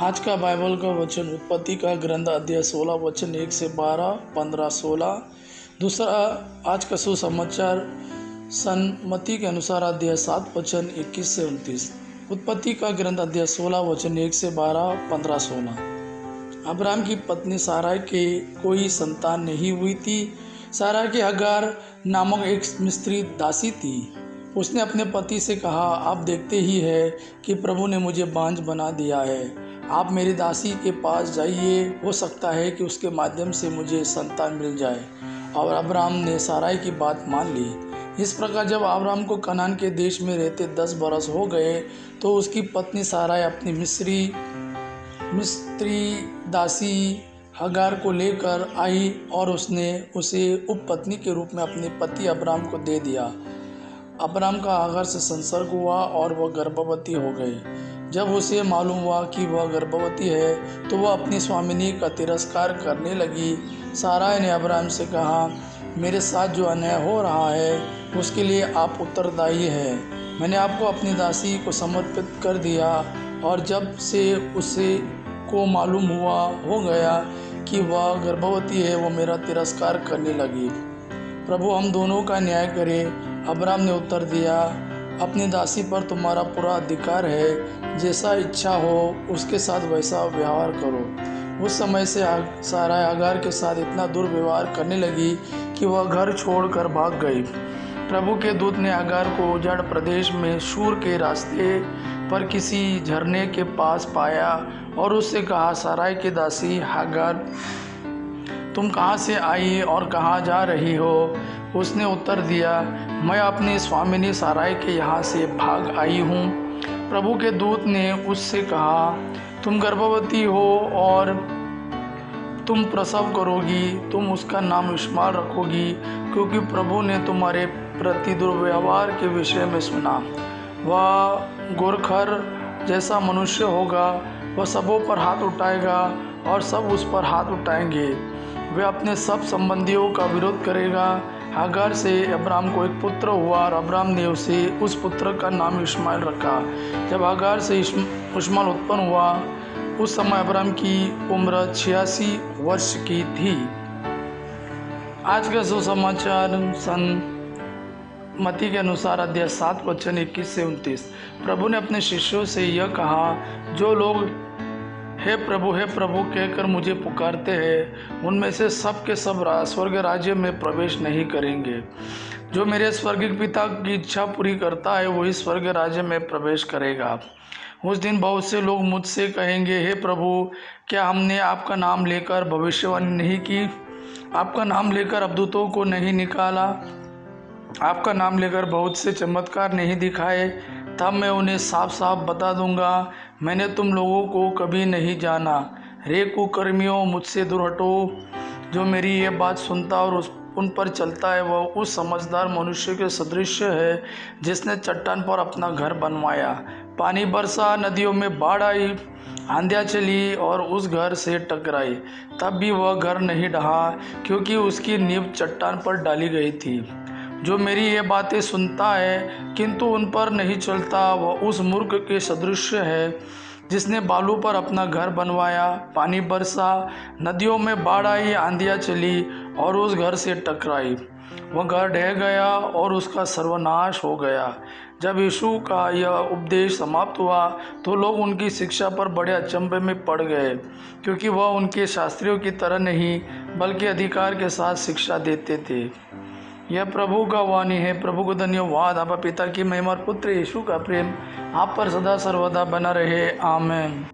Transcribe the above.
आज का बाइबल का वचन उत्पत्ति का ग्रंथ अध्याय 16 वचन 1 से 12, 15, 16। दूसरा आज का सुसमाचार सन्मति के अनुसार अध्याय 7 वचन 21 से 29। उत्पत्ति का ग्रंथ अध्याय 16 वचन 1 से 12, 15, 16। अब्राम की पत्नी सारा के कोई संतान नहीं हुई थी। सारा की हगार नामक एक मिस्री दासी थी। उसने अपने पति से कहा, आप देखते ही है कि प्रभु ने मुझे बांझ बना दिया है। आप मेरी दासी के पास जाइए, हो सकता है कि उसके माध्यम से मुझे संतान मिल जाए। और अब्राम ने साराई की बात मान ली। इस प्रकार जब अब्राम को कनान के देश में रहते 10 बरस हो गए तो उसकी पत्नी साराई अपनी मिस्री दासी हगार को लेकर आई और उसने उसे उपपत्नी के रूप में अपने पति अब्राम को दे दिया। अब्राम का हगार से संसर्ग हुआ और वह गर्भवती हो गई। जब उसे मालूम हुआ कि वह गर्भवती है तो वह अपनी स्वामिनी का तिरस्कार करने लगी। साराई ने अब्राम से कहा, मेरे साथ जो अन्याय हो रहा है उसके लिए आप उत्तरदायी हैं। मैंने आपको अपनी दासी को समर्पित कर दिया और जब से उसे को मालूम हो गया कि वह गर्भवती है, वह मेरा तिरस्कार करने लगी। प्रभु हम दोनों का न्याय करे। अब्राम ने उत्तर दिया, अपनी दासी पर तुम्हारा पूरा अधिकार है, जैसा इच्छा हो उसके साथ वैसा व्यवहार करो। उस समय से साराई हगार के साथ इतना दुर्व्यवहार करने लगी कि वह घर छोड़कर भाग गई। प्रभु के दूत ने हगार को उजाड़ प्रदेश में शूर के रास्ते पर किसी झरने के पास पाया और उससे कहा, साराई की दासी हगार, तुम कहाँ से आई और कहाँ जा रही हो? उसने उत्तर दिया, मैं अपनी स्वामिनी साराई के यहाँ से भाग आई हूँ। प्रभु के दूत ने उससे कहा, तुम गर्भवती हो और तुम प्रसव करोगी, तुम उसका नाम इश्माएल रखोगी, क्योंकि प्रभु ने तुम्हारे प्रति दुर्व्यवहार के विषय में सुना। वह गोरखर जैसा मनुष्य होगा, वह सबों पर हाथ उठाएगा और सब उस पर हाथ उठाएंगे। वह अपने सब संबंधियों का विरोध करेगा। हगार से अब्राम को एक पुत्र हुआ और अब्राम ने उस पुत्र का नाम इश्माएल रखा। जब हगार से इश्माएल उत्पन्न हुआ उस समय अब्राम की उम्र 86 वर्ष की थी। आज का सुसमाचार सन्मति के अनुसार अध्याय 7 वचन 21 से 29। प्रभु ने अपने शिष्यों से यह कहा, जो लोग हे प्रभु कहकर मुझे पुकारते हैं उनमें से सब के सब स्वर्ग राज्य में प्रवेश नहीं करेंगे। जो मेरे स्वर्गीय पिता की इच्छा पूरी करता है वही स्वर्ग राज्य में प्रवेश करेगा। उस दिन बहुत से लोग मुझसे कहेंगे, हे प्रभु, क्या हमने आपका नाम लेकर भविष्यवाणी नहीं की? आपका नाम लेकर अद्भुतों को नहीं निकाला? आपका नाम लेकर बहुत से चमत्कार नहीं दिखाए? तब मैं उन्हें साफ साफ बता दूंगा, मैंने तुम लोगों को कभी नहीं जाना। रे कुकर्मियों, मुझसे दूर हटो। जो मेरी ये बात सुनता और उन पर चलता है वह उस समझदार मनुष्य के सदृश है जिसने चट्टान पर अपना घर बनवाया। पानी बरसा, नदियों में बाढ़ आई, आंधियाँ चली और उस घर से टकराई। तब भी वह घर नहीं ढहा, क्योंकि उसकी नींव चट्टान पर डाली गई थी। जो मेरी ये बातें सुनता है किंतु उन पर नहीं चलता, वह उस मूर्ख के सदृश है जिसने बालू पर अपना घर बनवाया। पानी बरसा, नदियों में बाढ़ आई, आंधियाँ चली और उस घर से टकराई। वह घर ढह गया और उसका सर्वनाश हो गया। जब यीशु का यह उपदेश समाप्त हुआ तो लोग उनकी शिक्षा पर बड़े अचंभे में पड़ गए, क्योंकि वह उनके शास्त्रियों की तरह नहीं बल्कि अधिकार के साथ शिक्षा देते थे। यह प्रभु का वाणी है। प्रभु को धन्यवाद। आपा पिता की महिमा और पुत्र यीशु का प्रेम आप पर सदा सर्वदा बना रहे। आमीन।